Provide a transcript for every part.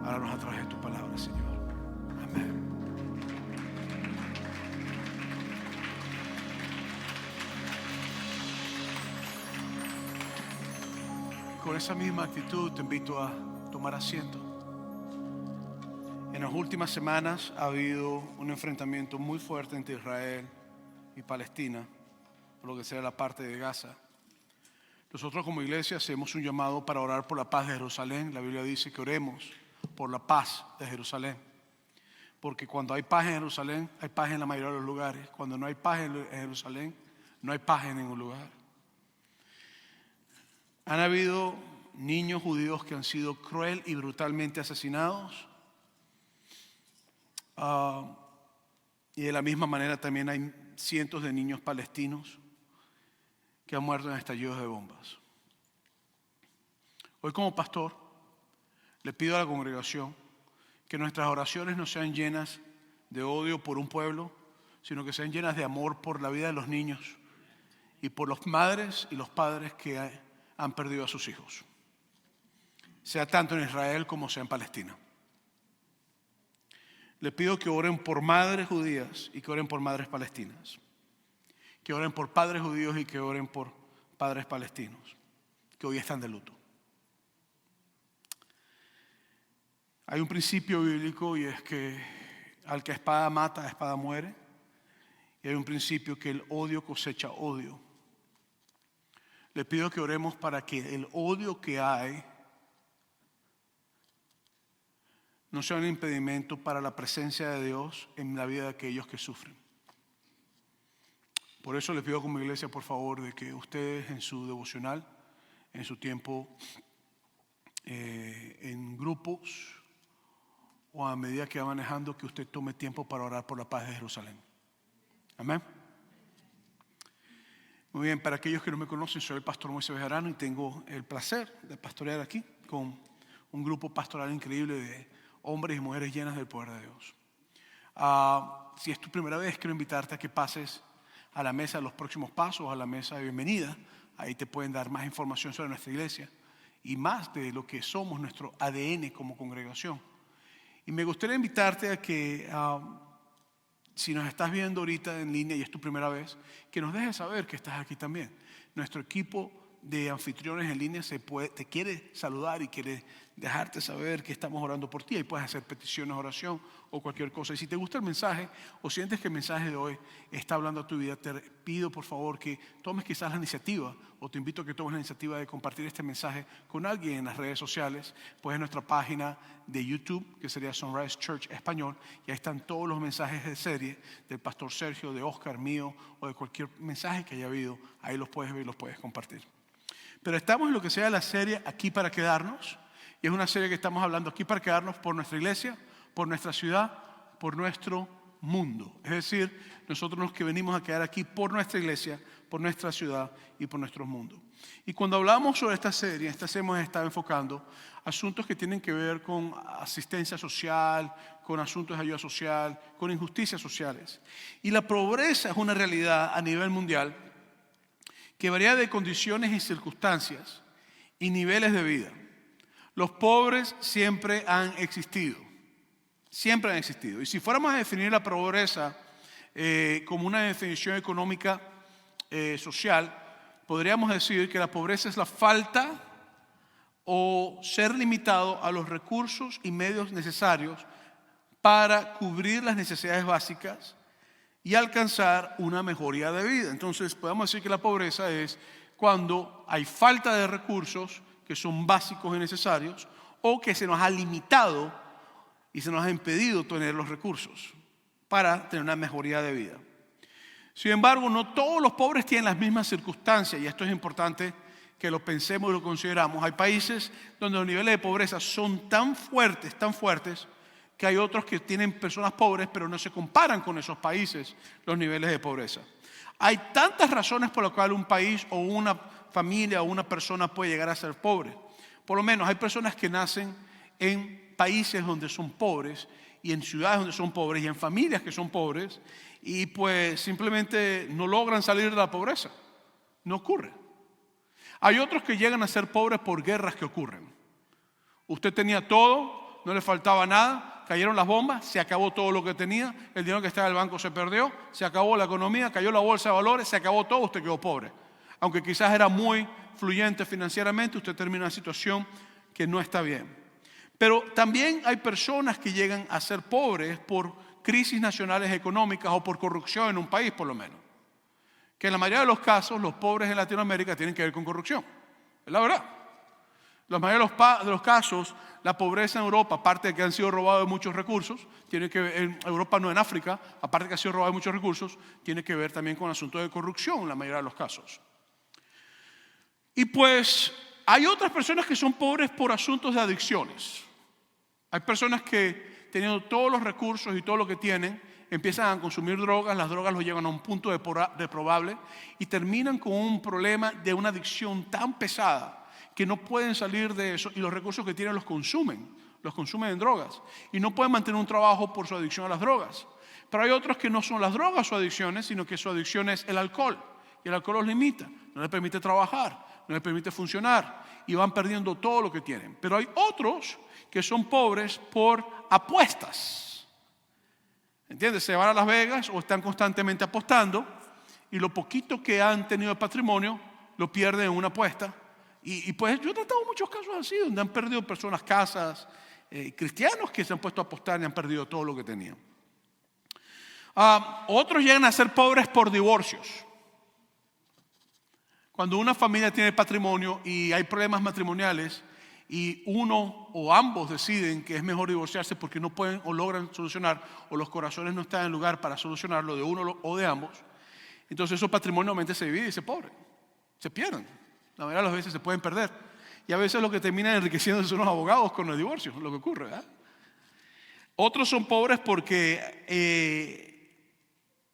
Háblanos a través de tu palabra, Señor. Amén. Con esa misma actitud te invito a tomar asiento. En las últimas semanas ha habido un enfrentamiento muy fuerte entre Israel y Palestina, por lo que sea la parte de Gaza. Nosotros como iglesia hacemos un llamado para orar por la paz de Jerusalén. La Biblia dice que oremos por la paz de Jerusalén. Porque cuando hay paz en Jerusalén, hay paz en la mayoría de los lugares. Cuando no hay paz en Jerusalén, no hay paz en ningún lugar. Han habido niños judíos que han sido cruel y brutalmente asesinados. Y de la misma manera también hay cientos de niños palestinos que han muerto en estallidos de bombas. Hoy como pastor le pido a la congregación que nuestras oraciones no sean llenas de odio por un pueblo, sino que sean llenas de amor por la vida de los niños y por las madres y los padres que han perdido a sus hijos, sea tanto en Israel como sea en Palestina. Le pido que oren por madres judías y que oren por madres palestinas, que oren por padres judíos y que oren por padres palestinos, que hoy están de luto. Hay un principio bíblico y es que al que a espada mata, a espada muere. Y hay un principio que el odio cosecha odio. Le pido que oremos para que el odio que hay no sea un impedimento para la presencia de Dios en la vida de aquellos que sufren. Por eso les pido como iglesia, por favor, de que ustedes en su devocional, en su tiempo en grupos o a medida que va manejando, que usted tome tiempo para orar por la paz de Jerusalén. Amén. Muy bien, para aquellos que no me conocen, soy el pastor Moisés Bejarano y tengo el placer de pastorear aquí con un grupo pastoral increíble de hombres y mujeres llenas del poder de Dios. Si es tu primera vez, quiero invitarte a que pases a la mesa de los próximos pasos, a la mesa de bienvenida. Ahí te pueden dar más información sobre nuestra iglesia y más de lo que somos, nuestro ADN como congregación. Y me gustaría invitarte a que, si nos estás viendo ahorita en línea y es tu primera vez, que nos dejes saber que estás aquí también. Nuestro equipo de anfitriones en línea te quiere saludar y quiere dejarte saber que estamos orando por ti. Y puedes hacer peticiones, oración o cualquier cosa. Y si te gusta el mensaje o sientes que el mensaje de hoy está hablando a tu vida, te pido por favor que tomes quizás la iniciativa, o te invito a que tomes la iniciativa de compartir este mensaje con alguien en las redes sociales. Pues en nuestra página de YouTube, que sería Sunrise Church Español, y ahí están todos los mensajes de serie del pastor Sergio, de Oscar, mío, o de cualquier mensaje que haya habido. Ahí los puedes ver y los puedes compartir. Pero estamos en lo que sea la serie Aquí para Quedarnos, y es una serie que estamos hablando aquí para quedarnos por nuestra iglesia, por nuestra ciudad, por nuestro mundo. Es decir, nosotros los que venimos a quedar aquí por nuestra iglesia, por nuestra ciudad y por nuestro mundo. Y cuando hablamos sobre esta serie hemos estado enfocando asuntos que tienen que ver con asistencia social, con asuntos de ayuda social, con injusticias sociales. Y la pobreza es una realidad a nivel mundial que varía de condiciones y circunstancias y niveles de vida. Los pobres siempre han existido. Siempre han existido. Y si fuéramos a definir la pobreza como una definición económica social, podríamos decir que la pobreza es la falta o ser limitado a los recursos y medios necesarios para cubrir las necesidades básicas y alcanzar una mejoría de vida. Entonces podemos decir que la pobreza es cuando hay falta de recursos que son básicos y necesarios, o que se nos ha limitado y se nos ha impedido tener los recursos para tener una mejoría de vida. Sin embargo, no todos los pobres tienen las mismas circunstancias, y esto es importante que lo pensemos y lo consideramos. Hay países donde los niveles de pobreza son tan fuertes, que hay otros que tienen personas pobres, pero no se comparan con esos países los niveles de pobreza. Hay tantas razones por las cuales un país o una familia o una persona puede llegar a ser pobre. Por lo menos hay personas que nacen en países donde son pobres y en ciudades donde son pobres y en familias que son pobres y pues simplemente no logran salir de la pobreza. No ocurre. Hay otros que llegan a ser pobres por guerras que ocurren. Usted tenía todo, no le faltaba nada, cayeron las bombas, se acabó todo lo que tenía, el dinero que estaba en el banco se perdió, se acabó la economía, cayó la bolsa de valores, se acabó todo, usted quedó pobre. Aunque quizás era muy fluyente financieramente, usted termina en una situación que no está bien. Pero también hay personas que llegan a ser pobres por crisis nacionales económicas o por corrupción en un país, por lo menos. Que en la mayoría de los casos, los pobres en Latinoamérica tienen que ver con corrupción. Es la verdad. La mayoría de los casos, la pobreza en Europa, aparte de que han sido robados muchos recursos, tiene que ver, en Europa no, en África, aparte de que han sido robados muchos recursos, tiene que ver también con el asunto de corrupción en la mayoría de los casos. Y pues hay otras personas que son pobres por asuntos de adicciones. Hay personas que teniendo todos los recursos y todo lo que tienen, empiezan a consumir drogas, las drogas los llevan a un punto reprobable y terminan con un problema de una adicción tan pesada que no pueden salir de eso y los recursos que tienen los consumen en drogas y no pueden mantener un trabajo por su adicción a las drogas. Pero hay otros que no son las drogas su adicciones, sino que su adicción es el alcohol y el alcohol los limita, no les permite trabajar, no les permite funcionar y van perdiendo todo lo que tienen. Pero hay otros que son pobres por apuestas. ¿Entiendes? Se van a Las Vegas o están constantemente apostando y lo poquito que han tenido de patrimonio lo pierden en una apuesta. Y pues yo he tratado muchos casos así, donde han perdido personas, casas, cristianos que se han puesto a apostar y han perdido todo lo que tenían. Otros llegan a ser pobres por divorcios. Cuando una familia tiene patrimonio y hay problemas matrimoniales y uno o ambos deciden que es mejor divorciarse porque no pueden o logran solucionar o los corazones no están en lugar para solucionarlo de uno o de ambos, entonces esos patrimonios normalmente se dividen y se pobren, se pierden. La mayoría de las veces se pueden perder. Y a veces lo que termina enriqueciendo son los abogados con los divorcios, lo que ocurre, ¿verdad? Otros son pobres porque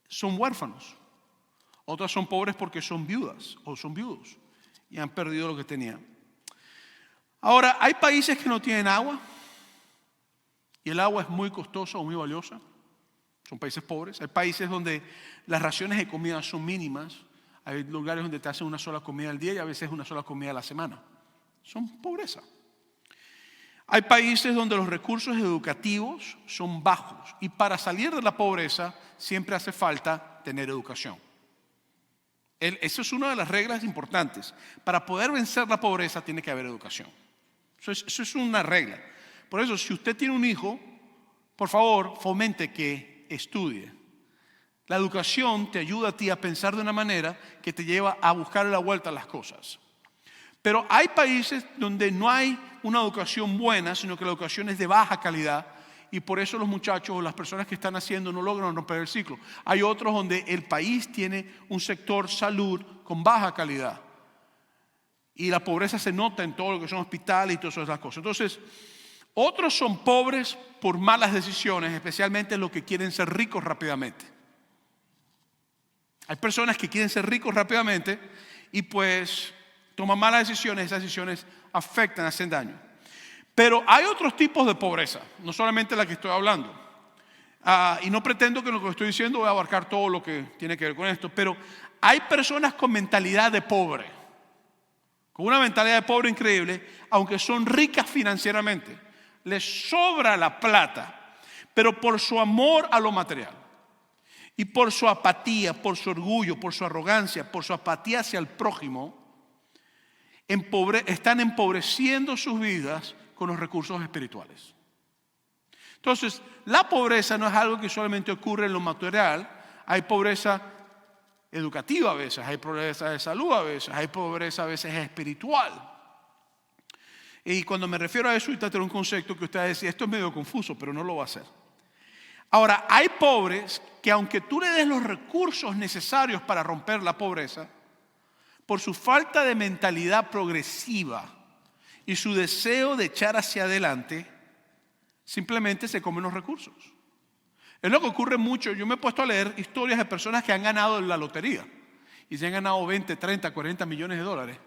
son huérfanos. Otros son pobres porque son viudas o son viudos y han perdido lo que tenían. Ahora, hay países que no tienen agua y el agua es muy costosa o muy valiosa. Son países pobres. Hay países donde las raciones de comida son mínimas. Hay lugares donde te hacen una sola comida al día y a veces una sola comida a la semana. Son pobreza. Hay países donde los recursos educativos son bajos y para salir de la pobreza siempre hace falta tener educación. Eso es una de las reglas importantes. Para poder vencer la pobreza tiene que haber educación. Eso es una regla. Por eso, si usted tiene un hijo, por favor, fomente que estudie. La educación te ayuda a ti a pensar de una manera que te lleva a buscar la vuelta a las cosas. Pero hay países donde no hay una educación buena, sino que la educación es de baja calidad y por eso los muchachos o las personas que están haciendo no logran romper el ciclo. Hay otros donde el país tiene un sector salud con baja calidad y la pobreza se nota en todo lo que son hospitales y todas esas cosas. Entonces, otros son pobres por malas decisiones, especialmente los que quieren ser ricos rápidamente. Hay personas que quieren ser ricos rápidamente y pues toman malas decisiones, esas decisiones afectan, hacen daño. Pero hay otros tipos de pobreza, no solamente la que estoy hablando. Y no pretendo que lo que estoy diciendo voy a abarcar todo lo que tiene que ver con esto, pero hay personas con mentalidad de pobre, con una mentalidad de pobre increíble, aunque son ricas financieramente. Les sobra la plata, pero por su amor a lo material y por su apatía, por su orgullo, por su arrogancia, por su apatía hacia el prójimo, están empobreciendo sus vidas con los recursos espirituales. Entonces, la pobreza no es algo que solamente ocurre en lo material. Hay pobreza educativa a veces, hay pobreza de salud a veces, hay pobreza a veces espiritual. Y cuando me refiero a eso, ahorita tengo un concepto que usted va a decir, esto es medio confuso, pero no lo va a hacer. Ahora, hay pobres que aunque tú le des los recursos necesarios para romper la pobreza, por su falta de mentalidad progresiva y su deseo de echar hacia adelante, simplemente se comen los recursos. Es lo que ocurre mucho. Yo me he puesto a leer historias de personas que han ganado en la lotería y se han ganado 20, 30, 40 millones de dólares.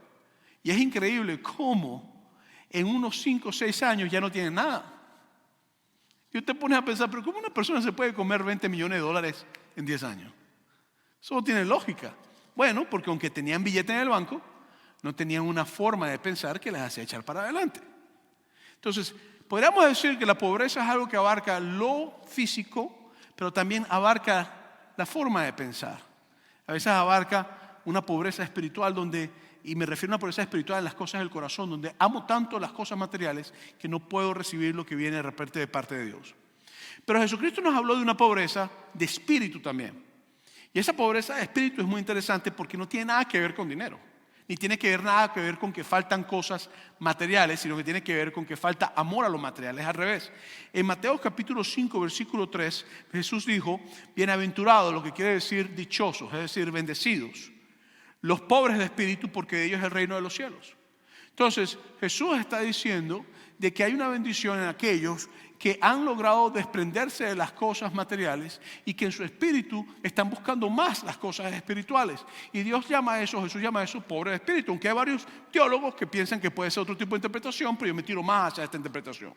Y es increíble cómo en unos 5 o 6 años ya no tienen nada. Y usted pone a pensar, pero ¿cómo una persona se puede comer 20 millones de dólares en 10 años? Eso no tiene lógica. Bueno, porque aunque tenían billete en el banco, no tenían una forma de pensar que les hacía echar para adelante. Entonces, podríamos decir que la pobreza es algo que abarca lo físico, pero también abarca la forma de pensar. A veces abarca una pobreza espiritual y me refiero a una pobreza espiritual en las cosas del corazón, donde amo tanto las cosas materiales que no puedo recibir lo que viene de repente de parte de Dios. Pero Jesucristo nos habló de una pobreza de espíritu también. Y esa pobreza de espíritu es muy interesante porque no tiene nada que ver con dinero. Ni tiene que ver nada que ver con que faltan cosas materiales, sino que tiene que ver con que falta amor a lo material. Es al revés. En Mateo capítulo 5, versículo 3, Jesús dijo, bienaventurados, lo que quiere decir dichosos, es decir, bendecidos, los pobres de espíritu, porque de ellos es el reino de los cielos. Entonces, Jesús está diciendo de que hay una bendición en aquellos que han logrado desprenderse de las cosas materiales y que en su espíritu están buscando más las cosas espirituales. Y Dios llama a eso, Jesús llama a eso pobre de espíritu, aunque hay varios teólogos que piensan que puede ser otro tipo de interpretación, pero yo me tiro más hacia esta interpretación.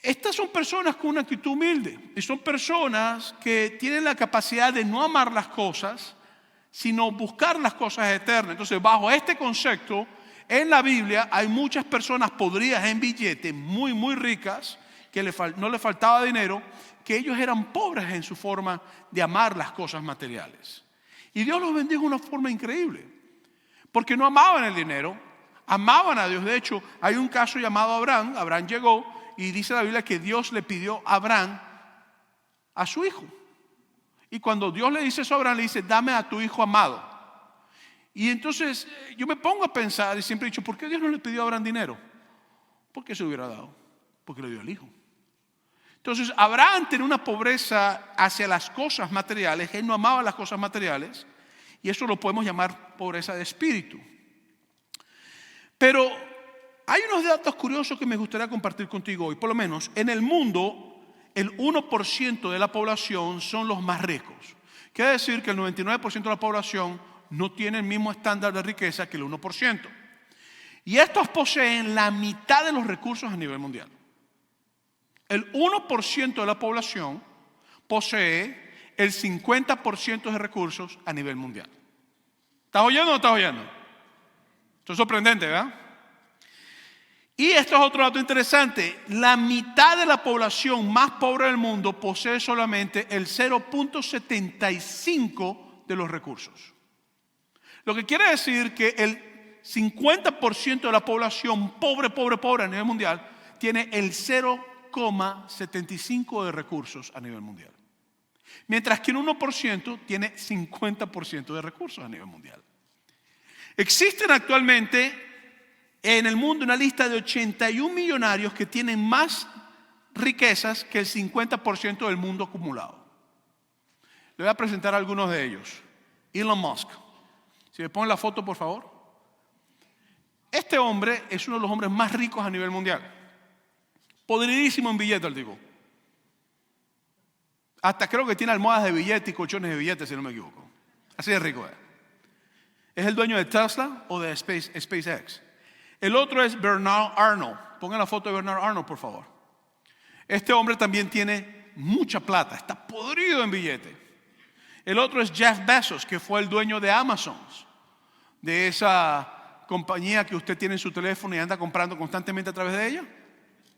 Estas son personas con una actitud humilde y son personas que tienen la capacidad de no amar las cosas, sino buscar las cosas eternas. Entonces, bajo este concepto, en la Biblia hay muchas personas podridas en billetes, muy, muy ricas, que no les faltaba dinero, que ellos eran pobres en su forma de amar las cosas materiales. Y Dios los bendijo de una forma increíble, porque no amaban el dinero, amaban a Dios. De hecho, hay un caso llamado Abraham. Abraham llegó y dice la Biblia que Dios le pidió a Abraham a su hijo. Y cuando Dios le dice eso a Abraham, le dice, dame a tu hijo amado. Y entonces yo me pongo a pensar y siempre he dicho, ¿por qué Dios no le pidió a Abraham dinero? ¿Por qué se lo hubiera dado? Porque le dio al hijo. Entonces Abraham tenía una pobreza hacia las cosas materiales, él no amaba las cosas materiales, y eso lo podemos llamar pobreza de espíritu. Pero hay unos datos curiosos que me gustaría compartir contigo hoy. Por lo menos en el mundo, el 1% de la población son los más ricos. Quiere decir que el 99% de la población no tiene el mismo estándar de riqueza que el 1%. Y estos poseen la mitad de los recursos a nivel mundial. El 1% de la población posee el 50% de recursos a nivel mundial. ¿Estás oyendo o no estás oyendo? Esto es sorprendente, ¿verdad? Y esto es otro dato interesante. La mitad de la población más pobre del mundo posee solamente el 0.75% de los recursos. Lo que quiere decir que el 50% de la población pobre a nivel mundial tiene el 0.75% de recursos a nivel mundial. Mientras que el 1% tiene 50% de recursos a nivel mundial. Existen actualmente en el mundo una lista de 81 millonarios que tienen más riquezas que el 50% del mundo acumulado. Le voy a presentar a algunos de ellos. Elon Musk. Si me ponen la foto, por favor. Este hombre es uno de los hombres más ricos a nivel mundial. Podridísimo en billetes el tipo. Hasta creo que tiene almohadas de billetes y colchones de billetes, si no me equivoco. Así de rico es. Es el dueño de Tesla o de SpaceX. El otro es Bernard Arnault. Pongan la foto de Bernard Arnault, por favor. Este hombre también tiene mucha plata. Está podrido en billetes. El otro es Jeff Bezos, que fue el dueño de Amazon, de esa compañía que usted tiene en su teléfono y anda comprando constantemente a través de ella.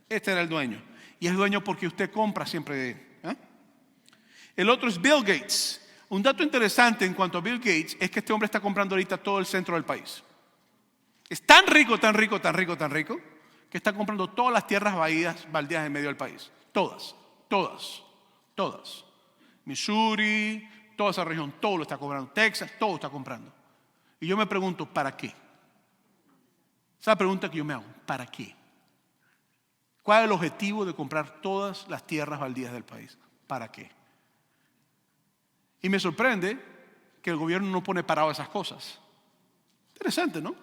Este era el dueño. Y es dueño porque usted compra siempre de él. El otro es Bill Gates. Un dato interesante en cuanto a Bill Gates es que este hombre está comprando ahorita todo el centro del país. Es tan rico, que está comprando todas las tierras baldías en medio del país. Todas. Missouri, toda esa región, todo lo está comprando. Texas, todo está comprando. Y yo me pregunto, ¿para qué? Esa es la pregunta que yo me hago. ¿Para qué? ¿Cuál es el objetivo de comprar todas las tierras baldías del país? ¿Para qué? Y me sorprende que el gobierno no pone parado esas cosas. Interesante, ¿no?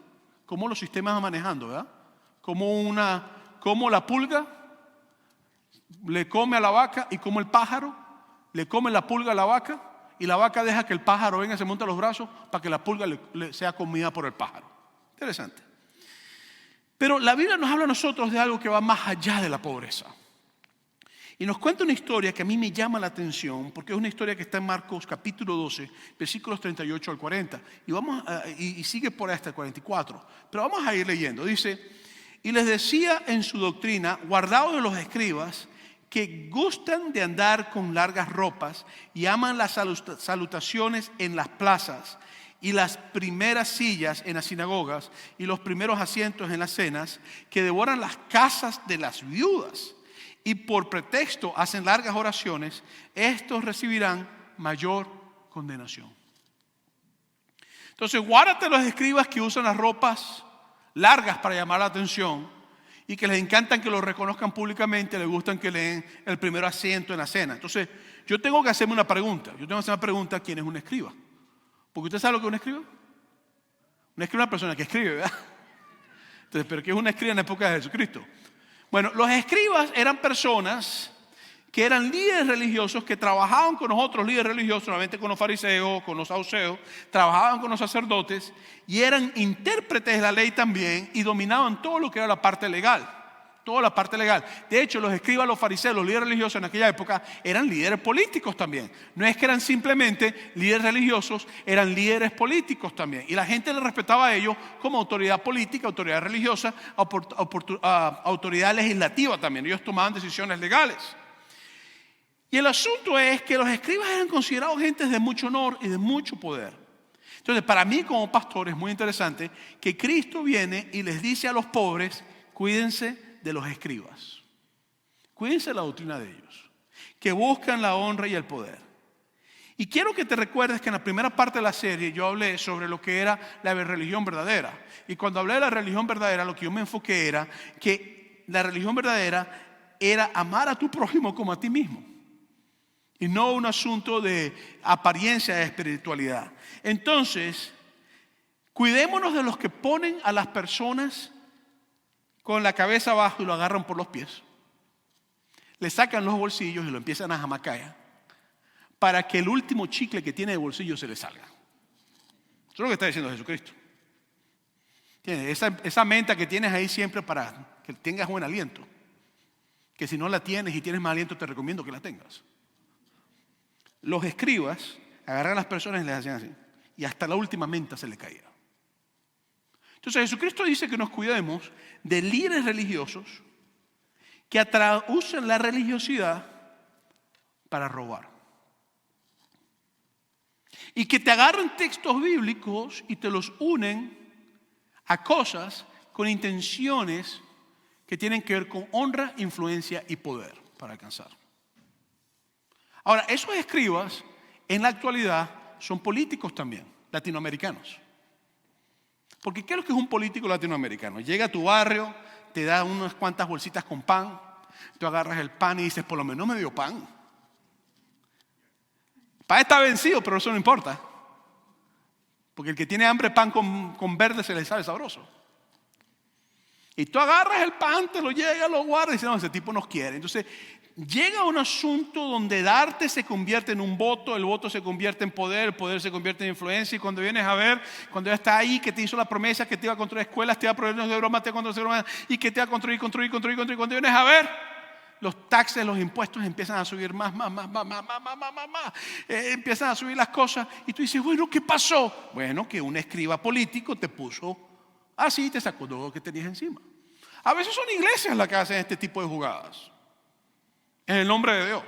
Cómo los sistemas van manejando, ¿verdad? Cómo la pulga le come a la vaca y cómo el pájaro le come la pulga a la vaca y la vaca deja que el pájaro venga y se monte a los brazos para que la pulga le sea comida por el pájaro. Interesante. Pero la Biblia nos habla a nosotros de algo que va más allá de la pobreza. Y nos cuenta una historia que a mí me llama la atención, porque es una historia que está en Marcos capítulo 12, versículos 38 al 40. Y sigue por hasta el 44. Pero vamos a ir leyendo. Dice, Y les decía en su doctrina, guardaos de los escribas, que gustan de andar con largas ropas y aman las salutaciones en las plazas y las primeras sillas en las sinagogas y los primeros asientos en las cenas, que devoran las casas de las viudas y por pretexto hacen largas oraciones. Estos recibirán mayor condenación. Entonces, guárdate los escribas que usan las ropas largas para llamar la atención y que les encantan que lo reconozcan públicamente, les gustan que le den el primer asiento en la cena. Entonces, yo tengo que hacerme una pregunta. Yo tengo que hacer una pregunta: ¿quién es un escriba? Porque usted sabe lo que es un escriba. Un escriba es una persona que escribe, ¿verdad? Entonces, ¿pero qué es un escriba en la época de Jesucristo? Bueno, los escribas eran personas que eran líderes religiosos, que trabajaban con los otros líderes religiosos, solamente con los fariseos, con los saduceos, trabajaban con los sacerdotes y eran intérpretes de la ley también y dominaban todo lo que era la parte legal, toda la parte legal. De hecho, los escribas, los fariseos, los líderes religiosos en aquella época eran líderes políticos también. No es que eran simplemente líderes religiosos, eran líderes políticos también. Y la gente les respetaba a ellos como autoridad política, autoridad religiosa, autoridad legislativa también. Ellos tomaban decisiones legales. Y el asunto es que los escribas eran considerados gentes de mucho honor y de mucho poder. Entonces, para mí como pastor es muy interesante que Cristo viene y les dice a los pobres: cuídense de los escribas. Cuídense de la doctrina de ellos, que buscan la honra y el poder. Y quiero que te recuerdes que en la primera parte de la serie yo hablé sobre lo que era la religión verdadera. Y cuando hablé de la religión verdadera, lo que yo me enfoqué era que la religión verdadera era amar a tu prójimo como a ti mismo. Y no un asunto de apariencia de espiritualidad. Entonces, cuidémonos de los que ponen a las personas con la cabeza abajo y lo agarran por los pies. Le sacan los bolsillos y lo empiezan a jamacar para que el último chicle que tiene de bolsillo se le salga. Eso es lo que está diciendo Jesucristo. Esa menta que tienes ahí siempre para que tengas buen aliento. Que si no la tienes y tienes mal aliento, te recomiendo que la tengas. Los escribas agarran a las personas y les hacían así. Y hasta la última menta se le caía. Entonces Jesucristo dice que nos cuidemos de líderes religiosos que usan la religiosidad para robar. Y que te agarran textos bíblicos y te los unen a cosas con intenciones que tienen que ver con honra, influencia y poder para alcanzar. Ahora, esos escribas en la actualidad son políticos también, latinoamericanos. Porque ¿qué es lo que es un político latinoamericano? Llega a tu barrio, te da unas cuantas bolsitas con pan, tú agarras el pan y dices: por lo menos me dio pan. El pan está vencido, pero eso no importa. Porque el que tiene hambre, pan con verde se le sabe sabroso. Y tú agarras el pan, te lo llegas, lo guardas y dices: no, ese tipo nos quiere. Entonces llega un asunto donde darte se convierte en un voto, el voto se convierte en poder, el poder se convierte en influencia. Y cuando vienes a ver, cuando ya está ahí, que te hizo la promesa que te iba a construir escuelas, te iba a proveer de broma, te iba a construir broma, y que te iba a construir. Cuando vienes a ver, los taxes, los impuestos empiezan a subir más. Empiezan a subir las cosas y tú dices: bueno, ¿qué pasó? Bueno, que un escriba político te puso así y te sacó todo lo que tenías encima. A veces son iglesias las que hacen este tipo de jugadas en el nombre de Dios.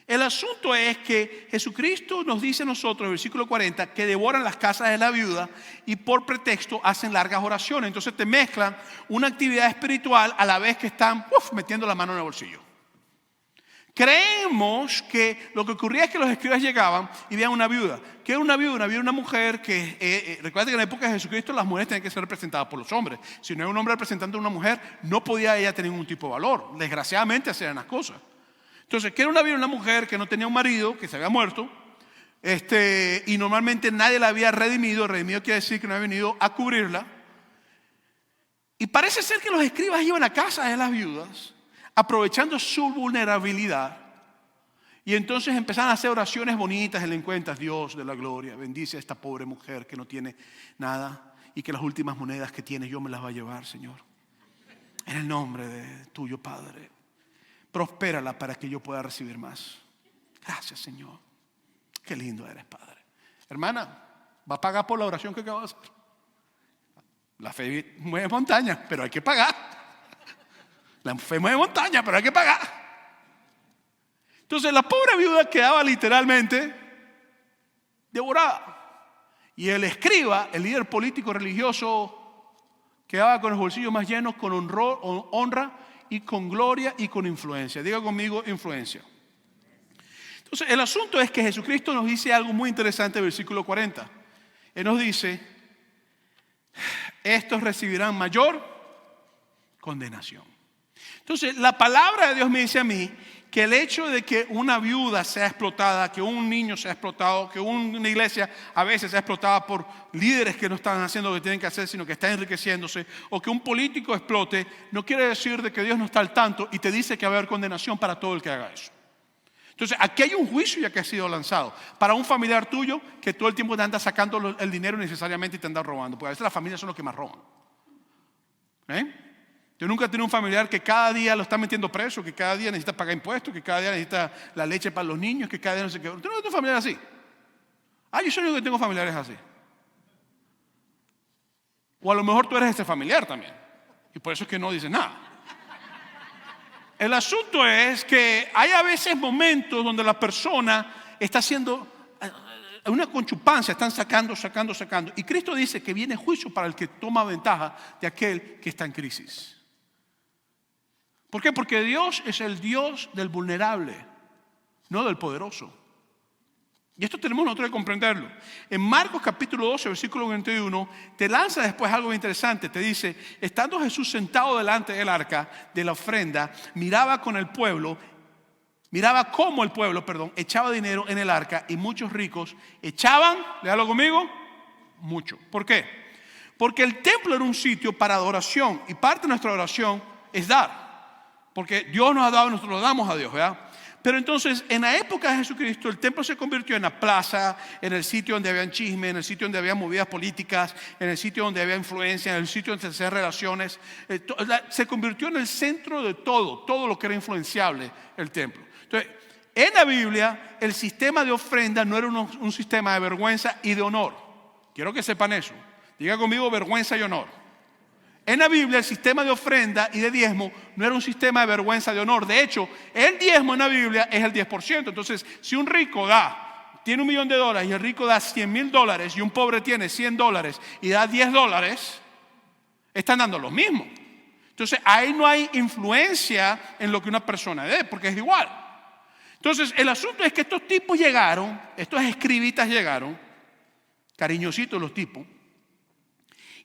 El asunto es que Jesucristo nos dice a nosotros, en el versículo 40, que devoran las casas de la viuda y por pretexto hacen largas oraciones. Entonces te mezclan una actividad espiritual a la vez que están metiendo la mano en el bolsillo. Creemos que lo que ocurría es que los escribas llegaban y veían una viuda. ¿Qué era una viuda? Una viuda era una mujer que, recuerda que en la época de Jesucristo las mujeres tenían que ser representadas por los hombres. Si no era un hombre representando a una mujer, no podía ella tener ningún tipo de valor. Desgraciadamente hacían las cosas. Entonces, ¿qué era una viuda? Una mujer que no tenía un marido, que se había muerto, y normalmente nadie la había redimido. Redimido quiere decir que no había venido a cubrirla. Y parece ser que los escribas iban a casa de las viudas, aprovechando su vulnerabilidad, y entonces empezaron a hacer oraciones bonitas en la cuenta: Dios de la gloria, bendice a esta pobre mujer que no tiene nada y que las últimas monedas que tiene yo me las va a llevar, Señor. En el nombre de tuyo, Padre, prospérala para que yo pueda recibir más. Gracias, Señor. Qué lindo eres, Padre. Hermana, ¿va a pagar por la oración que acaba de hacer? La fe mueve montañas, pero hay que pagar. La fe mueve montañas, pero hay que pagar. Entonces la pobre viuda quedaba literalmente devorada. Y el escriba, el líder político religioso, quedaba con los bolsillos más llenos, con honra y con gloria y con influencia. Diga conmigo, influencia. Entonces el asunto es que Jesucristo nos dice algo muy interesante en el versículo 40. Él nos dice: estos recibirán mayor condenación. Entonces la palabra de Dios me dice a mí que el hecho de que una viuda sea explotada, que un niño sea explotado, que una iglesia a veces sea explotada por líderes que no están haciendo lo que tienen que hacer, sino que están enriqueciéndose, o que un político explote, no quiere decir de que Dios no está al tanto y te dice que va a haber condenación para todo el que haga eso. Entonces aquí hay un juicio ya que ha sido lanzado para un familiar tuyo que todo el tiempo te anda sacando el dinero necesariamente y te anda robando, porque a veces las familias son los que más roban. Yo nunca he tenido un familiar que cada día lo está metiendo preso, que cada día necesita pagar impuestos, que cada día necesita la leche para los niños, que cada día no sé qué. ¿Tú no tienes un familiar así? Yo soy el único que tengo familiares así. O a lo mejor tú eres ese familiar también, y por eso es que no dices nada. El asunto es que hay a veces momentos donde la persona está haciendo una conchupancia, están sacando. Y Cristo dice que viene juicio para el que toma ventaja de aquel que está en crisis. ¿Por qué? Porque Dios es el Dios del vulnerable, no del poderoso. Y esto tenemos nosotros que comprenderlo. En Marcos capítulo 12, versículo 21, te lanza después algo interesante. Te dice: estando Jesús sentado delante del arca de la ofrenda, miraba cómo el pueblo, echaba dinero en el arca, y muchos ricos echaban, léalo conmigo, mucho. ¿Por qué? Porque el templo era un sitio para adoración, y parte de nuestra adoración es dar. Porque Dios nos ha dado y nosotros lo damos a Dios, ¿verdad? Pero entonces, en la época de Jesucristo, el templo se convirtió en la plaza, en el sitio donde había chisme, en el sitio donde había movidas políticas, en el sitio donde había influencia, en el sitio donde se hacían relaciones. Se convirtió en el centro de todo lo que era influenciable, el templo. Entonces, en la Biblia, el sistema de ofrenda no era un sistema de vergüenza y de honor. Quiero que sepan eso. Diga conmigo: vergüenza y honor. En la Biblia, el sistema de ofrenda y de diezmo no era un sistema de vergüenza, de honor. De hecho, el diezmo en la Biblia es el 10%. Entonces, si un rico tiene $1,000,000 y el rico da $100,000 y un pobre tiene $100 y da $10, están dando lo mismo. Entonces, ahí no hay influencia en lo que una persona dé, porque es igual. Entonces, el asunto es que estos tipos llegaron, estos escribitas llegaron, cariñositos los tipos,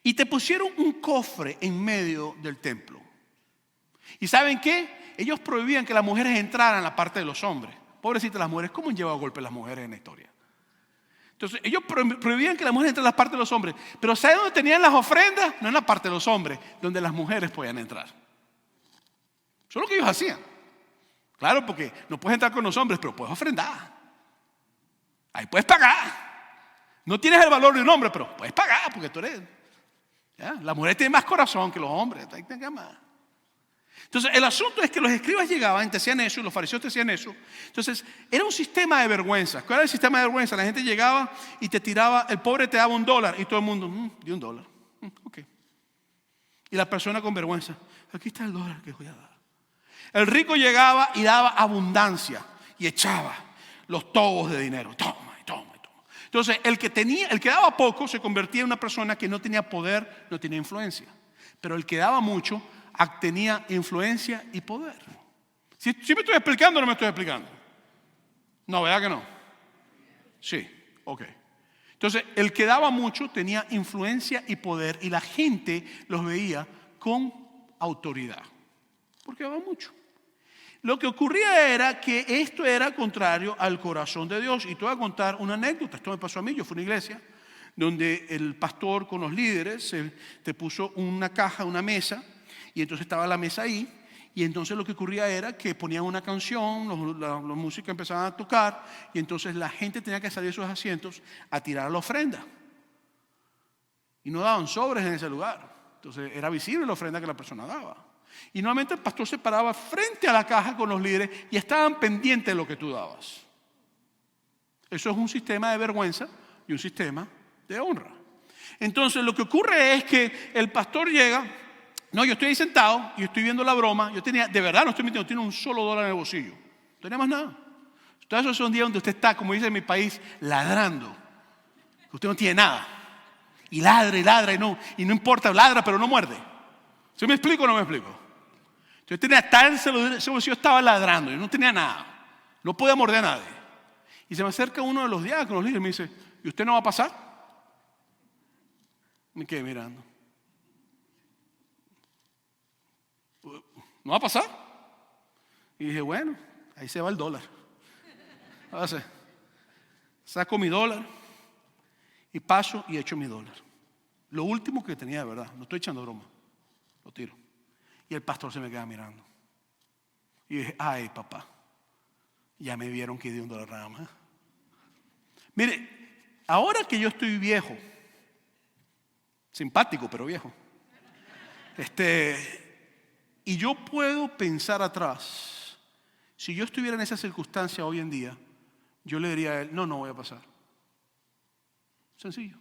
y te pusieron un cofre en medio del templo. ¿Y saben qué? Ellos prohibían que las mujeres entraran a la parte de los hombres. Pobrecitas las mujeres, ¿cómo han llevado a golpe las mujeres en la historia? Entonces, ellos prohibían que las mujeres entraran a la parte de los hombres. Pero ¿saben dónde tenían las ofrendas? No en la parte de los hombres, donde las mujeres podían entrar. Eso es lo que ellos hacían. Claro, porque no puedes entrar con los hombres, pero puedes ofrendar. Ahí puedes pagar. No tienes el valor de un hombre, pero puedes pagar porque tú eres... Las mujeres tienen más corazón que los hombres. Entonces el asunto es que los escribas llegaban, te hacían eso, y los fariseos te hacían eso. Entonces era un sistema de vergüenza. ¿Cuál era el sistema de vergüenza? La gente llegaba y te tiraba, el pobre te daba $1 y todo el mundo, dio $1. Ok. Y la persona con vergüenza: aquí está el $1 que voy a dar. El rico llegaba y daba abundancia y echaba los tobos de dinero. Toma. Entonces, el que daba poco se convertía en una persona que no tenía poder, no tenía influencia. Pero el que daba mucho tenía influencia y poder. ¿Sí me estoy explicando o no me estoy explicando? No, ¿verdad que no? Sí, ok. Entonces, el que daba mucho tenía influencia y poder, y la gente los veía con autoridad, porque daba mucho. Lo que ocurría era que esto era contrario al corazón de Dios. Y te voy a contar una anécdota. Esto me pasó a mí. Yo fui a una iglesia donde el pastor con los líderes te puso una caja, una mesa, y entonces estaba la mesa ahí. Y entonces lo que ocurría era que ponían una canción, los músicos empezaban a tocar, y entonces la gente tenía que salir de sus asientos a tirar la ofrenda. Y no daban sobres en ese lugar. Entonces era visible la ofrenda que la persona daba. Y nuevamente el pastor se paraba frente a la caja con los líderes y estaban pendientes de lo que tú dabas. Eso es un sistema de vergüenza y un sistema de honra. Entonces lo que ocurre es que el pastor llega, no, yo estoy ahí sentado y estoy viendo la broma, yo tenía, de verdad no estoy mintiendo, tenía un solo dólar en el bolsillo, no tenía más nada. Entonces esos son días donde usted está, como dice en mi país, ladrando, que usted no tiene nada, y ladra y no importa, ladra pero no muerde. ¿Sí me explico o no me explico? Yo tenía ese bolsillo estaba ladrando, yo no tenía nada, no podía morder a nadie. Y se me acerca uno de los diáconos, líderes, y me dice, ¿y usted no va a pasar? Me quedé mirando. ¿No va a pasar? Y dije, bueno, ahí se va el dólar. Saco mi dólar y paso y echo mi dólar. Lo último que tenía de verdad, no estoy echando broma, lo tiro. Y el pastor se me queda mirando. Y dije, ay papá, ya me vieron que di un dólar nada más. Mire, ahora que yo estoy viejo, simpático pero viejo, y yo puedo pensar atrás, si yo estuviera en esa circunstancia hoy en día, yo le diría a él, no voy a pasar. Sencillo.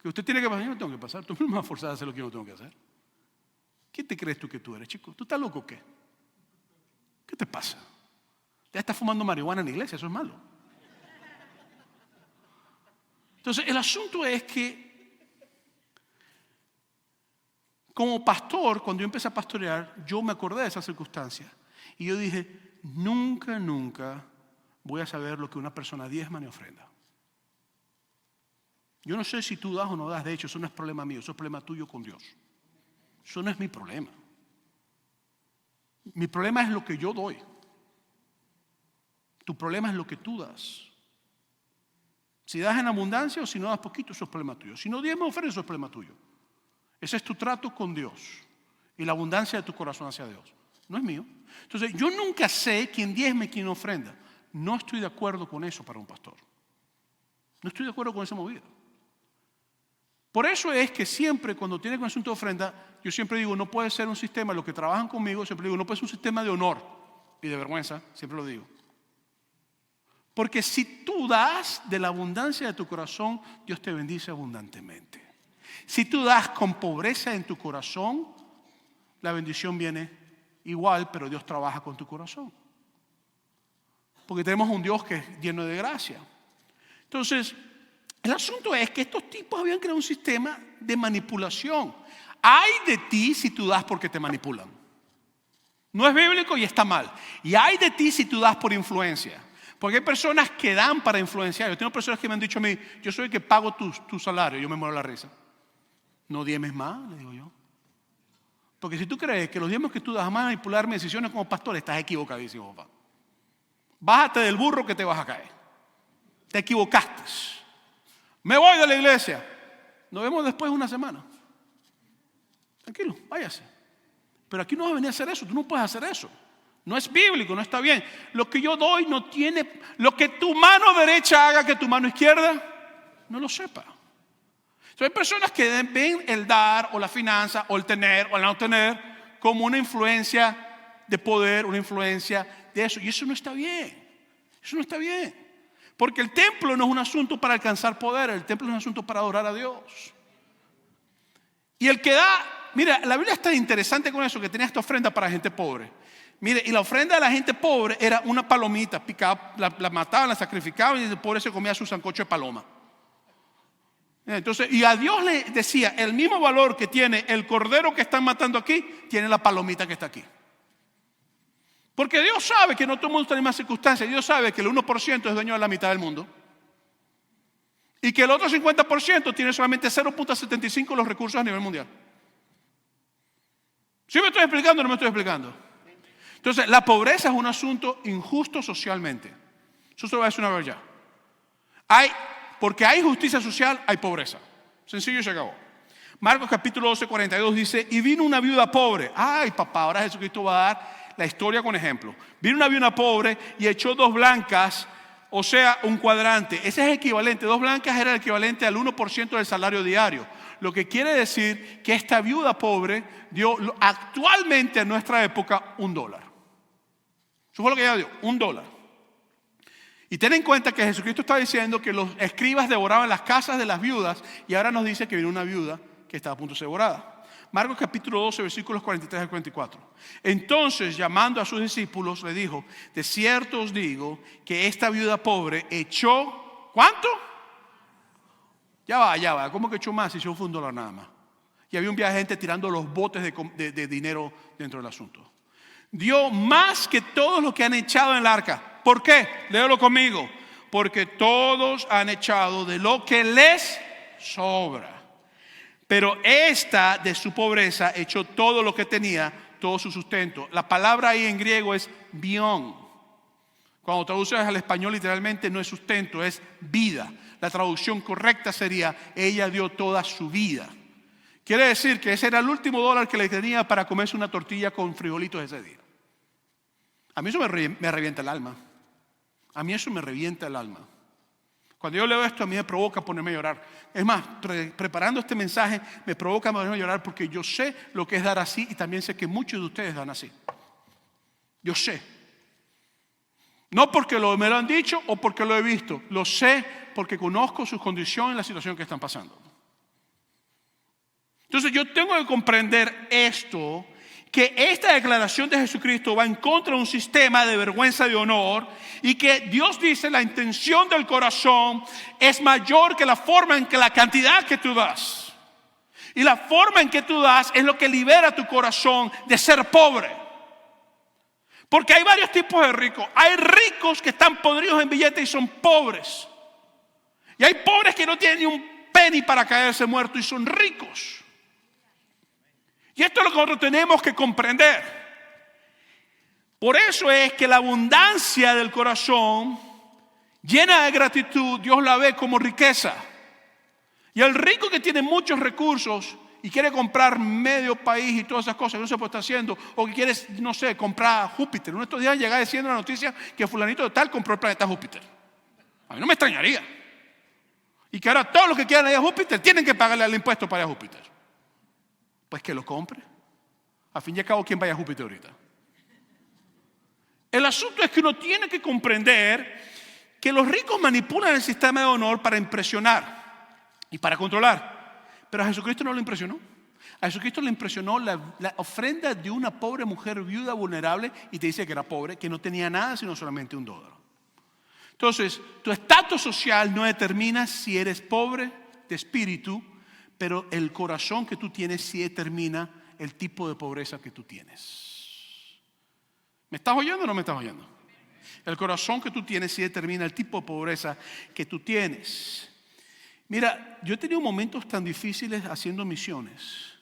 Que usted tiene que pasar, yo no tengo que pasar. Tú no me vas a forzar a hacer lo que yo no tengo que hacer. ¿Qué te crees tú que tú eres, chico? ¿Tú estás loco o qué? ¿Qué te pasa? Ya estás fumando marihuana en la iglesia, eso es malo. Entonces, el asunto es que como pastor, cuando yo empecé a pastorear, yo me acordé de esa circunstancia. Y yo dije, nunca voy a saber lo que una persona diezma ni ofrenda. Yo no sé si tú das o no das, de hecho, eso no es problema mío, eso es problema tuyo con Dios. Eso no es mi problema. Mi problema es lo que yo doy. Tu problema es lo que tú das. Si das en abundancia o si no das poquito, eso es problema tuyo. Si no diezmas, ofrendas, eso es problema tuyo. Ese es tu trato con Dios y la abundancia de tu corazón hacia Dios. No es mío. Entonces, yo nunca sé quién diezma y quién ofrenda. No estoy de acuerdo con eso para un pastor. No estoy de acuerdo con esa movida. Por eso es que siempre cuando tiene un asunto de ofrenda, yo siempre digo, no puede ser un sistema, los que trabajan conmigo, siempre digo, no puede ser un sistema de honor y de vergüenza, siempre lo digo. Porque si tú das de la abundancia de tu corazón, Dios te bendice abundantemente. Si tú das con pobreza en tu corazón, la bendición viene igual, pero Dios trabaja con tu corazón. Porque tenemos un Dios que es lleno de gracia. Entonces, el asunto es que estos tipos habían creado un sistema de manipulación. Hay de ti si tú das porque te manipulan. No es bíblico y está mal. Y hay de ti si tú das por influencia. Porque hay personas que dan para influenciar. Yo tengo personas que me han dicho a mí, yo soy el que pago tu salario. Yo me muero la risa. No diezmes más, le digo yo. Porque si tú crees que los diezmos que tú das van a manipular mis decisiones como pastor, estás equivocadísimo, papá. Bájate del burro que te vas a caer. Te equivocaste. Me voy de la iglesia. Nos vemos después de una semana. Tranquilo, váyase. Pero aquí no vas a venir a hacer eso. Tú no puedes hacer eso. No es bíblico, no está bien. Lo que yo doy no tiene... Lo que tu mano derecha haga que tu mano izquierda no lo sepa. Entonces, hay personas que ven el dar o la finanza o el tener o el no tener como una influencia de poder, una influencia de eso. Y eso no está bien. Eso no está bien. Porque el templo no es un asunto para alcanzar poder, el templo es un asunto para adorar a Dios. Y el que da, mira, la Biblia está interesante con eso, que tenía esta ofrenda para gente pobre. Mire, y la ofrenda de la gente pobre era una palomita picada, la mataban, la sacrificaban y el pobre se comía su sancocho de paloma. Entonces, y a Dios le decía, el mismo valor que tiene el cordero que están matando aquí, tiene la palomita que está aquí. Porque Dios sabe que no todo el mundo está en las mismas circunstancias. Dios sabe que el 1% es dueño de la mitad del mundo. Y que el otro 50% tiene solamente 0.75 los recursos a nivel mundial. ¿Sí me estoy explicando o no me estoy explicando? Entonces, la pobreza es un asunto injusto socialmente. Eso se lo voy a decir una vez ya. Porque hay justicia social, hay pobreza. Sencillo y se acabó. Marcos capítulo 12, 42 dice, y vino una viuda pobre. Ay, papá, ahora Jesucristo va a dar la historia con ejemplo. Vino una viuda pobre y echó 2 blancas, o sea, un cuadrante. Ese es equivalente, 2 blancas era el equivalente al 1% del salario diario. Lo que quiere decir que esta viuda pobre dio actualmente en nuestra época $1. Eso fue lo que ella dio, $1. Y ten en cuenta que Jesucristo está diciendo que los escribas devoraban las casas de las viudas y ahora nos dice que viene una viuda que estaba a punto de ser devorada. Marcos capítulo 12, versículos 43 al 44. Entonces, llamando a sus discípulos, le dijo: de cierto os digo que esta viuda pobre echó, ¿cuánto? Ya va, ¿cómo que echó más? Si echó $1 nada más. Y había un viaje de gente tirando los botes de dinero dentro del asunto. Dio más que todos los que han echado en el arca. ¿Por qué? Léelo conmigo. Porque todos han echado de lo que les sobra. Pero esta de su pobreza echó todo lo que tenía, todo su sustento. La palabra ahí en griego es bion. Cuando traduces al español literalmente no es sustento, es vida. La traducción correcta sería: ella dio toda su vida. Quiere decir que ese era el último $1 que le tenía para comerse una tortilla con frijolitos ese día. A mí eso me revienta el alma. A mí eso me revienta el alma. Cuando yo leo esto, a mí me provoca ponerme a llorar. Es más, preparando este mensaje me provoca ponerme a llorar porque yo sé lo que es dar así y también sé que muchos de ustedes dan así. Yo sé. No porque me lo han dicho o porque lo he visto. Lo sé porque conozco sus condiciones y la situación que están pasando. Entonces yo tengo que comprender esto, que esta declaración de Jesucristo va en contra de un sistema de vergüenza y de honor, y que Dios dice la intención del corazón es mayor que la forma en que la cantidad que tú das. Y la forma en que tú das es lo que libera tu corazón de ser pobre. Porque hay varios tipos de ricos. Hay ricos que están podridos en billetes y son pobres. Y hay pobres que no tienen ni un penny para caerse muertos y son ricos. Y esto es lo que nosotros tenemos que comprender. Por eso es que la abundancia del corazón, llena de gratitud, Dios la ve como riqueza. Y el rico que tiene muchos recursos y quiere comprar medio país y todas esas cosas que no se puede estar haciendo, o que quiere, no sé, comprar Júpiter. Uno de estos días llega diciendo la noticia que fulanito de tal compró el planeta Júpiter. A mí no me extrañaría. Y que ahora todos los que quieran ir a Júpiter tienen que pagarle el impuesto para ir a Júpiter. Pues que lo compre. A fin y al cabo, ¿quién vaya a Júpiter ahorita? El asunto es que uno tiene que comprender que los ricos manipulan el sistema de honor para impresionar y para controlar. Pero a Jesucristo no lo impresionó. A Jesucristo le impresionó la ofrenda de una pobre mujer viuda vulnerable, y te dice que era pobre, que no tenía nada sino solamente $1. Entonces, tu estatus social no determina si eres pobre de espíritu, pero el corazón que tú tienes sí determina el tipo de pobreza que tú tienes. ¿Me estás oyendo o no me estás oyendo? El corazón que tú tienes sí determina el tipo de pobreza que tú tienes. Mira, yo he tenido momentos tan difíciles haciendo misiones.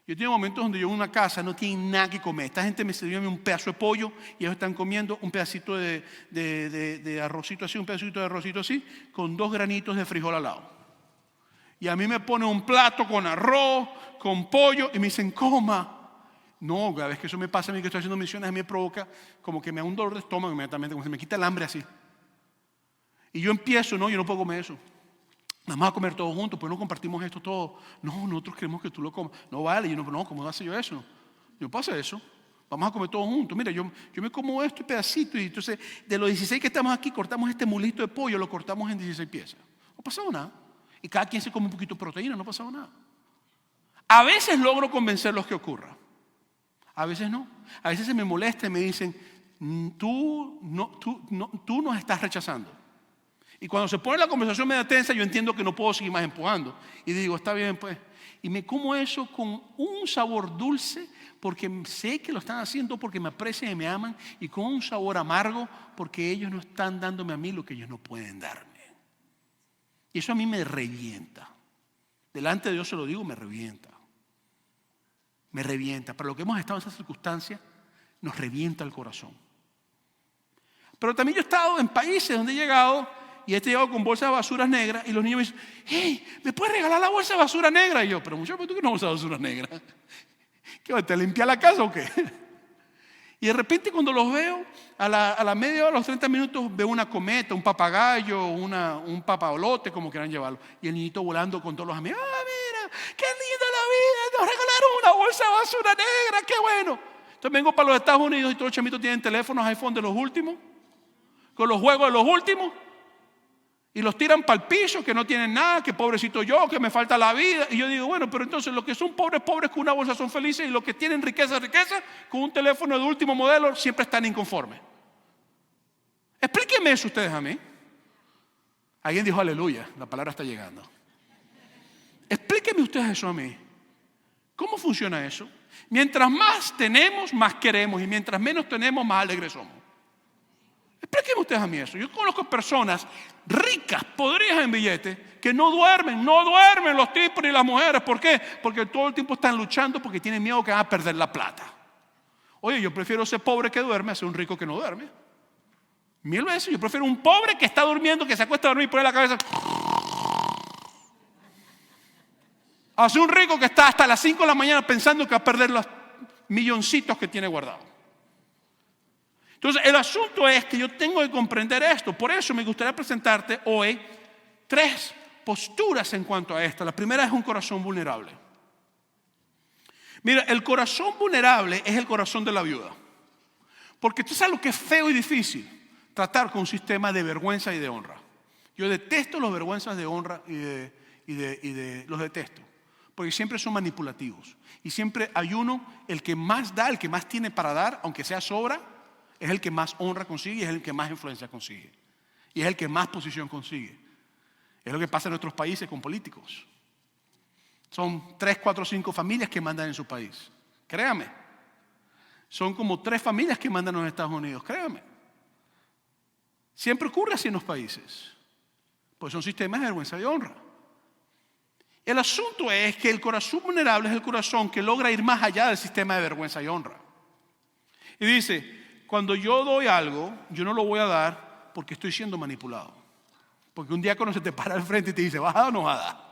Yo he tenido momentos donde yo en una casa no tienen nada que comer. Esta gente me sirvió un pedazo de pollo y ellos están comiendo un pedacito de arrocito así, un pedacito de arrocito así, con 2 granitos de frijol al lado. Y a mí me ponen un plato con arroz, con pollo, y me dicen, coma. No, cada vez que eso me pasa a mí que estoy haciendo misiones, a mí me provoca como que me da un dolor de estómago inmediatamente, como se me quita el hambre así. Y yo empiezo, no, yo no puedo comer eso. Vamos a comer todos juntos, pues no compartimos esto todo. No, nosotros queremos que tú lo comas. No vale, yo no, ¿cómo hace yo eso? Yo no puedo hacer eso. Vamos a comer todos juntos. Mira, yo me como este pedacito, y entonces de los 16 que estamos aquí, cortamos este mulito de pollo, lo cortamos en 16 piezas. No ha pasado nada. Y cada quien se come un poquito de proteína, no ha pasado nada. A veces logro convencerlos que ocurra. A veces no. A veces se me molesta y me dicen, tú nos estás rechazando. Y cuando se pone la conversación media tensa, yo entiendo que no puedo seguir más empujando. Y digo, está bien pues. Y me como eso con un sabor dulce, porque sé que lo están haciendo porque me aprecian y me aman, y con un sabor amargo porque ellos no están dándome a mí lo que ellos no pueden darme. Y eso a mí me revienta. Delante de Dios se lo digo, me revienta. Me revienta. Para lo que hemos estado en esas circunstancias, nos revienta el corazón. Pero también yo he estado en países donde he llegado y he llegado con bolsas de basuras negras, y los niños me dicen, hey, ¿me puedes regalar la bolsa de basura negra? Y yo, pero muchacho, ¿tú qué no bolsa de basura negra? ¿Qué, te limpia la casa o qué? Y de repente cuando los veo, a la media hora, a los 30 minutos, veo una cometa, un papagayo, un papalote, como quieran llevarlo. Y el niñito volando con todos los amigos. ¡Ah, mira! ¡Qué linda la vida! Nos regalaron una bolsa de basura negra, ¡qué bueno! Entonces vengo para los Estados Unidos y todos los chamitos tienen teléfonos iPhone de los últimos, con los juegos de los últimos y los tiran para el piso, que no tienen nada, que pobrecito yo, que me falta la vida. Y yo digo, bueno, pero entonces los que son pobres, pobres con una bolsa son felices, y los que tienen riqueza, riqueza, con un teléfono de último modelo, siempre están inconformes. Explíquenme eso ustedes a mí. Alguien dijo aleluya, la palabra está llegando. Explíquenme ustedes eso a mí. ¿Cómo funciona eso? Mientras más tenemos, más queremos, y mientras menos tenemos, más alegres somos. Explíquenme ustedes a mí eso. Yo conozco personas ricas, podridas en billetes, que no duermen los tipos ni las mujeres. ¿Por qué? Porque todo el tiempo están luchando porque tienen miedo que van a perder la plata. Oye, yo prefiero ser pobre que duerme a ser un rico que no duerme. 1000 veces. Yo prefiero un pobre que está durmiendo, que se acuesta a dormir y pone la cabeza, a ser un rico que está hasta las 5 de la mañana pensando que va a perder los milloncitos que tiene guardados. Entonces, el asunto es que yo tengo que comprender esto. Por eso me gustaría presentarte hoy 3 posturas en cuanto a esto. La primera es un corazón vulnerable. Mira, el corazón vulnerable es el corazón de la viuda. Porque tú sabes lo que es feo y difícil, tratar con un sistema de vergüenza y de honra. Yo detesto los vergüenzas de honra los detesto. Porque siempre son manipulativos. Y siempre hay uno, el que más da, el que más tiene para dar, aunque sea sobra, es el que más honra consigue y es el que más influencia consigue. Y es el que más posición consigue. Es lo que pasa en otros países con políticos. Son 3, 4, 5 familias que mandan en su país. Créame. Son como 3 familias que mandan en los Estados Unidos. Créame. Siempre ocurre así en los países. Pues son sistemas de vergüenza y honra. El asunto es que el corazón vulnerable es el corazón que logra ir más allá del sistema de vergüenza y honra. Y dice, cuando yo doy algo, yo no lo voy a dar porque estoy siendo manipulado. Porque un diácono se te para al frente y te dice, ¿vas a dar o no vas a dar?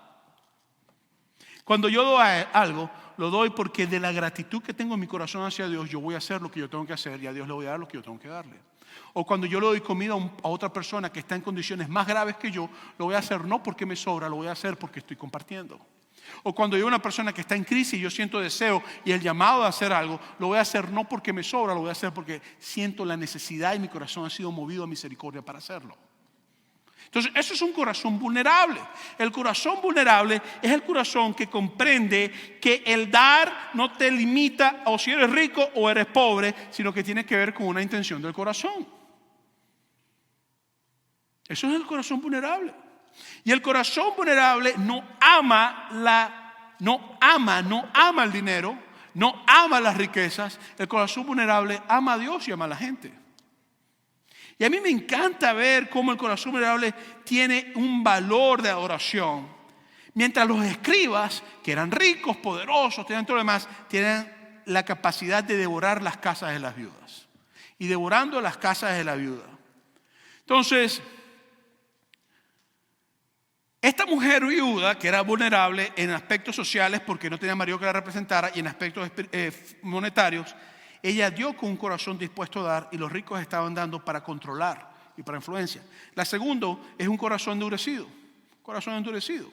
Cuando yo doy algo, lo doy porque de la gratitud que tengo en mi corazón hacia Dios, yo voy a hacer lo que yo tengo que hacer y a Dios le voy a dar lo que yo tengo que darle. O cuando yo le doy comida a otra persona que está en condiciones más graves que yo, lo voy a hacer no porque me sobra, lo voy a hacer porque estoy compartiendo. O cuando yo a una persona que está en crisis y yo siento deseo y el llamado de hacer algo, lo voy a hacer no porque me sobra, lo voy a hacer porque siento la necesidad y mi corazón ha sido movido a misericordia para hacerlo. Entonces, eso es un corazón vulnerable. El corazón vulnerable es el corazón que comprende que el dar no te limita o si eres rico o eres pobre, sino que tiene que ver con una intención del corazón. Eso es el corazón vulnerable. Y el corazón vulnerable no ama el dinero, no ama las riquezas. El corazón vulnerable ama a Dios y ama a la gente. Y a mí me encanta ver cómo el corazón vulnerable tiene un valor de adoración. Mientras los escribas, que eran ricos, poderosos, tenían todo lo demás, tienen la capacidad de devorar las casas de las viudas. Y devorando las casas de la viuda. Entonces, esta mujer viuda, que era vulnerable en aspectos sociales porque no tenía marido que la representara y en aspectos monetarios, ella dio con un corazón dispuesto a dar y los ricos estaban dando para controlar y para influencia. La segunda es un corazón endurecido. Corazón endurecido.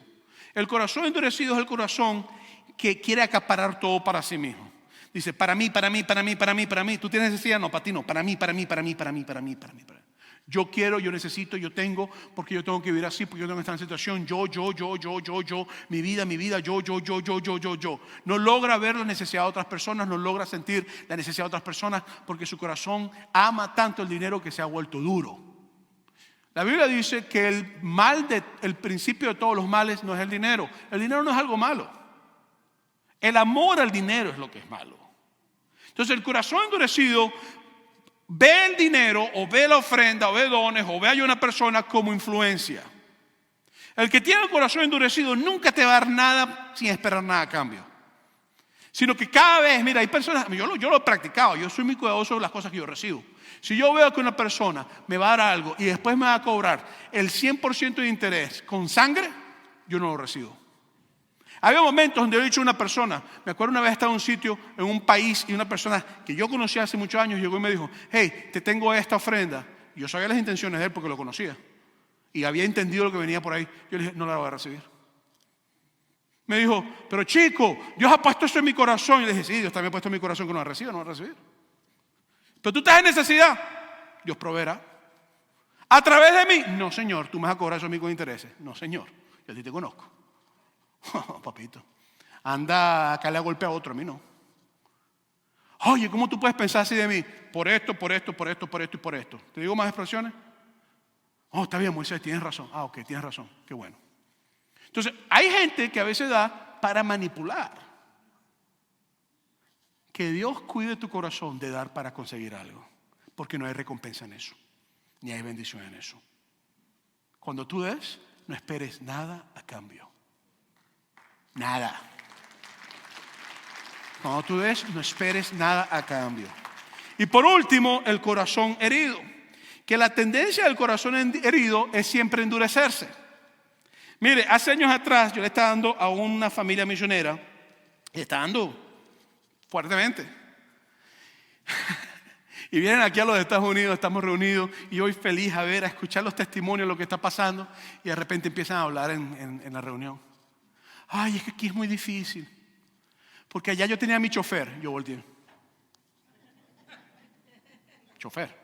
El corazón endurecido es el corazón que quiere acaparar todo para sí mismo. Dice, para mí. ¿Tú tienes necesidad? No, para ti no. Para mí. Yo quiero, yo necesito, yo tengo, porque yo tengo que vivir así, porque yo tengo esta situación, yo, mi vida, yo. No logra ver la necesidad de otras personas, no logra sentir la necesidad de otras personas, porque su corazón ama tanto el dinero que se ha vuelto duro. La Biblia dice que el principio de todos los males no es el dinero. El dinero no es algo malo. El amor al dinero es lo que es malo. Entonces el corazón endurecido ve el dinero o ve la ofrenda o ve dones o ve a una persona como influencia. El que tiene el corazón endurecido nunca te va a dar nada sin esperar nada a cambio. Sino que cada vez, mira, hay personas, yo lo he practicado, yo soy muy cuidadoso de las cosas que yo recibo. Si yo veo que una persona me va a dar algo y después me va a cobrar el 100% de interés con sangre, yo no lo recibo. Había momentos donde yo he dicho a una persona, me acuerdo una vez estaba en un sitio, en un país, y una persona que yo conocía hace muchos años llegó y me dijo, hey, te tengo esta ofrenda. Y yo sabía las intenciones de él porque lo conocía. Y había entendido lo que venía por ahí. Yo le dije, no la voy a recibir. Me dijo, pero chico, Dios ha puesto eso en mi corazón. Y le dije, sí, Dios también ha puesto en mi corazón que no la reciba, no la va a recibir. Pero tú estás en necesidad, Dios proveerá. ¿A través de mí? No, Señor, tú me vas a cobrar eso a mí con intereses. No, Señor, yo a ti te conozco. Papito, anda, acá le golpea a otro, a mí no. Oye, ¿cómo tú puedes pensar así de mí? Por esto, por esto, por esto, por esto y por esto. ¿Te digo más expresiones? Oh, está bien, Moisés, tienes razón. Ah, ok, tienes razón, qué bueno. Entonces, hay gente que a veces da para manipular. Que Dios cuide tu corazón de dar para conseguir algo, porque no hay recompensa en eso, ni hay bendición en eso. Cuando tú des, no esperes nada a cambio. Nada. Cuando tú des, no esperes nada a cambio. Y por último, el corazón herido. Que la tendencia del corazón herido es siempre endurecerse. Mire, hace años atrás yo le estaba dando a una familia misionera, y le estaba dando fuertemente. Y vienen aquí a los Estados Unidos, estamos reunidos, y hoy feliz a escuchar los testimonios de lo que está pasando, y de repente empiezan a hablar en la reunión. Ay, es que aquí es muy difícil, porque allá yo tenía a mi chofer. Yo volteé. Chofer.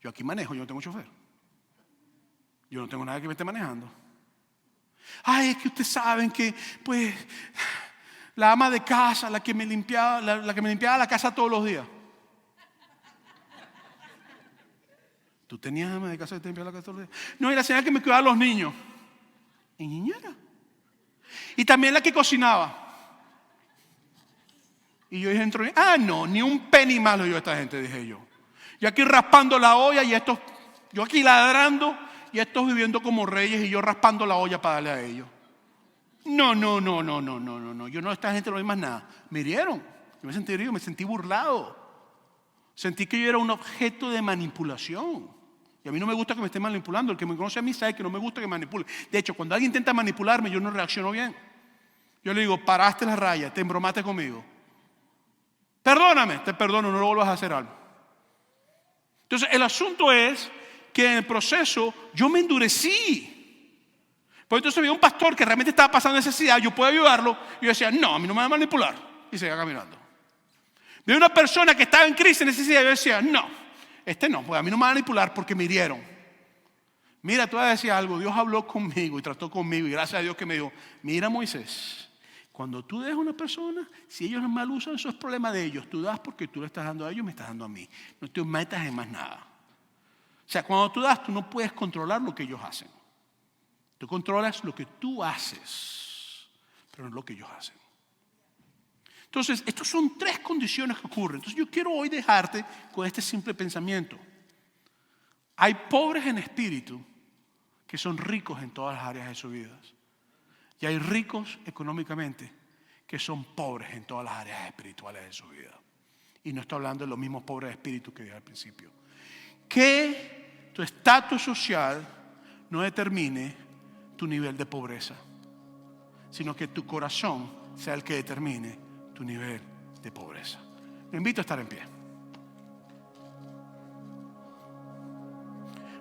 Yo aquí manejo, yo no tengo chofer. Yo no tengo nada que me esté manejando. Ay, es que ustedes saben que, pues, la ama de casa, la que me limpiaba la casa todos los días. ¿Tú tenías ama de casa que te limpiaba la casa todos los días? No, y la señora que me cuidaba a los niños. ¿Y niñera? Y también la que cocinaba. Y yo dije dentro de mí, no, ni un penny más lo dio esta gente, dije yo. Yo aquí raspando la olla y estos, yo aquí ladrando y estos viviendo como reyes y yo raspando la olla para darle a ellos. No. Yo no, esta gente no hay más nada. Me hirieron. Yo me sentí herido, me sentí burlado. Sentí que yo era un objeto de manipulación. Y a mí no me gusta que me estén manipulando. El que me conoce a mí sabe que no me gusta que me manipule. De hecho, cuando alguien intenta manipularme, yo no reacciono bien. Yo le digo, paraste la raya, te embromaste conmigo. Perdóname, te perdono, no lo vuelvas a hacer algo. Entonces, el asunto es que en el proceso yo me endurecí. Pues entonces había un pastor que realmente estaba pasando necesidad, yo puedo ayudarlo. Y yo decía, no, a mí no me va a manipular. Y seguía caminando. Vi una persona que estaba en crisis, necesidad, y yo decía, no, pues a mí no me va a manipular porque me hirieron. Mira, tú vas a decir algo, Dios habló conmigo y trató conmigo y gracias a Dios que me dijo, mira Moisés, cuando tú dejas a una persona, si ellos mal usan, eso es problema de ellos. Tú das porque tú le estás dando a ellos, me estás dando a mí. No te metas en más nada. O sea, cuando tú das, tú no puedes controlar lo que ellos hacen. Tú controlas lo que tú haces, pero no lo que ellos hacen. Entonces, estas son 3 condiciones que ocurren. Entonces, yo quiero hoy dejarte con este simple pensamiento. Hay pobres en espíritu que son ricos en todas las áreas de sus vidas. Y hay ricos económicamente que son pobres en todas las áreas espirituales de su vida. Y no estoy hablando de los mismos pobres de espíritu que dije al principio. Que tu estatus social no determine tu nivel de pobreza, sino que tu corazón sea el que determine tu nivel de pobreza. Lo invito a estar en pie.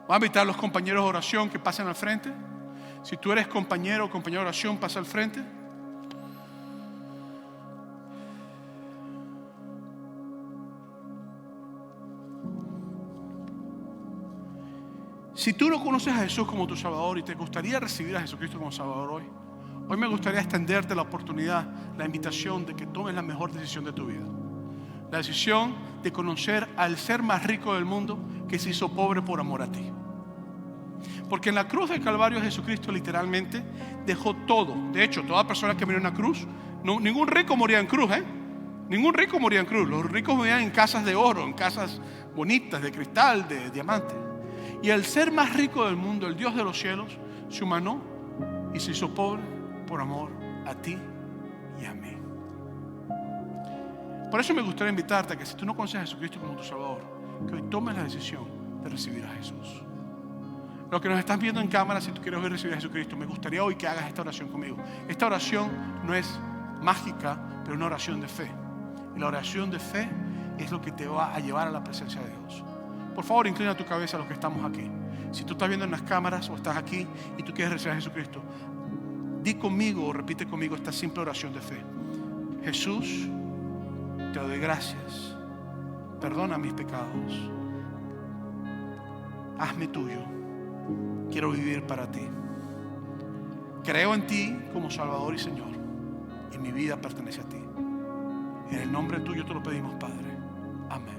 Voy a invitar a los compañeros de oración que pasen al frente. Si tú eres compañero o compañera de oración, pasa al frente. Si tú no conoces a Jesús como tu Salvador y te gustaría recibir a Jesucristo como Salvador hoy me gustaría extenderte la oportunidad, la invitación de que tomes la mejor decisión de tu vida. La decisión de conocer al ser más rico del mundo que se hizo pobre por amor a ti. Porque en la cruz del Calvario Jesucristo literalmente dejó todo. De hecho, toda persona que murió en la cruz, ningún rico moría en cruz, Ningún rico moría en cruz. Los ricos morían en casas de oro, en casas bonitas, de cristal, de diamante. Y el ser más rico del mundo, el Dios de los cielos, se humanó y se hizo pobre por amor a ti y a mí. Por eso me gustaría invitarte a que si tú no conoces a Jesucristo como tu Salvador, que hoy tomes la decisión de recibir a Jesús. Los que nos están viendo en cámara, si tú quieres hoy recibir a Jesucristo, me gustaría hoy que hagas esta oración conmigo. Esta oración no es mágica, pero una oración de fe. Y la oración de fe es lo que te va a llevar a la presencia de Dios. Por favor, inclina tu cabeza a los que estamos aquí. Si tú estás viendo en las cámaras o estás aquí y tú quieres recibir a Jesucristo, di conmigo o repite conmigo esta simple oración de fe. Jesús, te doy gracias. Perdona mis pecados. hazme tuyo. Quiero vivir para ti. Creo en ti como Salvador y Señor, y mi vida pertenece a ti. En el nombre tuyo te lo pedimos, Padre. Amén.